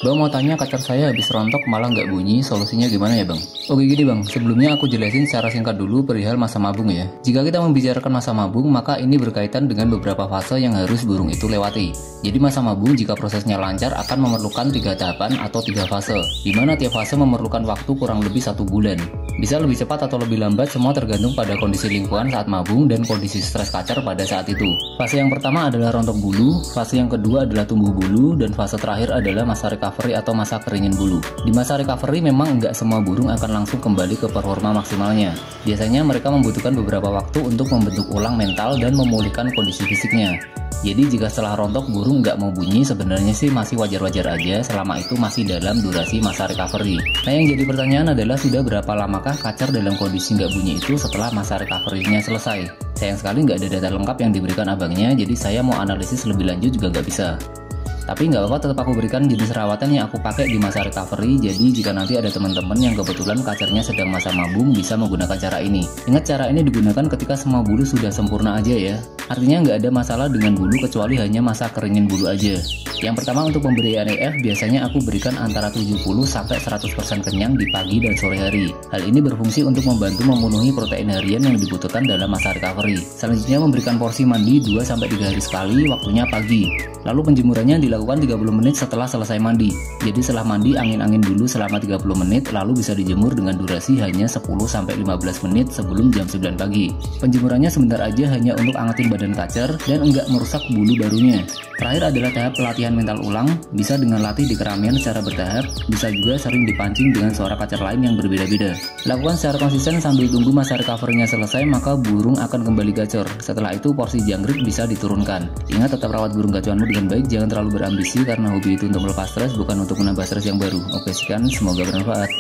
Bang mau tanya kacar saya habis rontok malah nggak bunyi, solusinya gimana ya bang? Oke gini bang, sebelumnya aku jelasin secara singkat dulu perihal masa mabung ya. Jika kita membicarakan masa mabung, maka ini berkaitan dengan beberapa fase yang harus burung itu lewati. Jadi masa mabung jika prosesnya lancar akan memerlukan 3 tahapan atau 3 fase, di mana tiap fase memerlukan waktu kurang lebih 1 bulan. Bisa lebih cepat atau lebih lambat, semua tergantung pada kondisi lingkungan saat mabung dan kondisi stres kacar pada saat itu. Fase yang pertama adalah rontok bulu, fase yang kedua adalah tumbuh bulu, dan fase terakhir adalah masa recovery atau masa keringin bulu. Di masa recovery memang nggak semua burung akan langsung kembali ke performa maksimalnya. Biasanya mereka membutuhkan beberapa waktu untuk membentuk ulang mental dan memulihkan kondisi fisiknya. Jadi jika setelah rontok burung nggak mau bunyi, sebenarnya sih masih wajar-wajar aja selama itu masih dalam durasi masa recovery. Nah yang jadi pertanyaan adalah sudah berapa lamakah kacar dalam kondisi nggak bunyi itu setelah masa recovery-nya selesai? Sayang sekali nggak ada data lengkap yang diberikan abangnya, jadi saya mau analisis lebih lanjut juga nggak bisa. Tapi nggak apa-apa, tetap aku berikan jenis rawatan yang aku pakai di masa recovery. Jadi jika nanti ada teman-teman yang kebetulan kacarnya sedang masa mabung, bisa menggunakan cara ini. Ingat, cara ini digunakan ketika semua bulu sudah sempurna aja ya. Artinya nggak ada masalah dengan bulu kecuali hanya masa keringin bulu aja. Yang pertama, untuk pemberi NEF biasanya aku berikan antara 70-100% kenyang di pagi dan sore hari. Hal ini berfungsi untuk membantu memenuhi protein harian yang dibutuhkan dalam masa recovery. Selanjutnya, memberikan porsi mandi 2-3 hari sekali, waktunya pagi. Lalu penjemurannya dilakukan 30 menit setelah selesai mandi. Jadi setelah mandi, angin-angin dulu selama 30 menit, lalu bisa dijemur dengan durasi hanya 10-15 menit sebelum jam 9 pagi. Penjemurannya sebentar aja, hanya untuk angetin badan kacar dan enggak merusak bulu barunya. Terakhir adalah tahap pelatihan mental ulang, bisa dengan latih di keramaian secara bertahap, bisa juga sering dipancing dengan suara kacar lain yang berbeda-beda. Lakukan secara konsisten sambil tunggu masa recovery-nya selesai, maka burung akan kembali gacor. Setelah itu porsi jangkrik bisa diturunkan. Ingat, tetap rawat burung gacuanmu dengan baik, jangan terlalu berambisi karena hobi itu untuk melepas stres, bukan untuk menambah stres yang baru. Oke, sekian, semoga bermanfaat.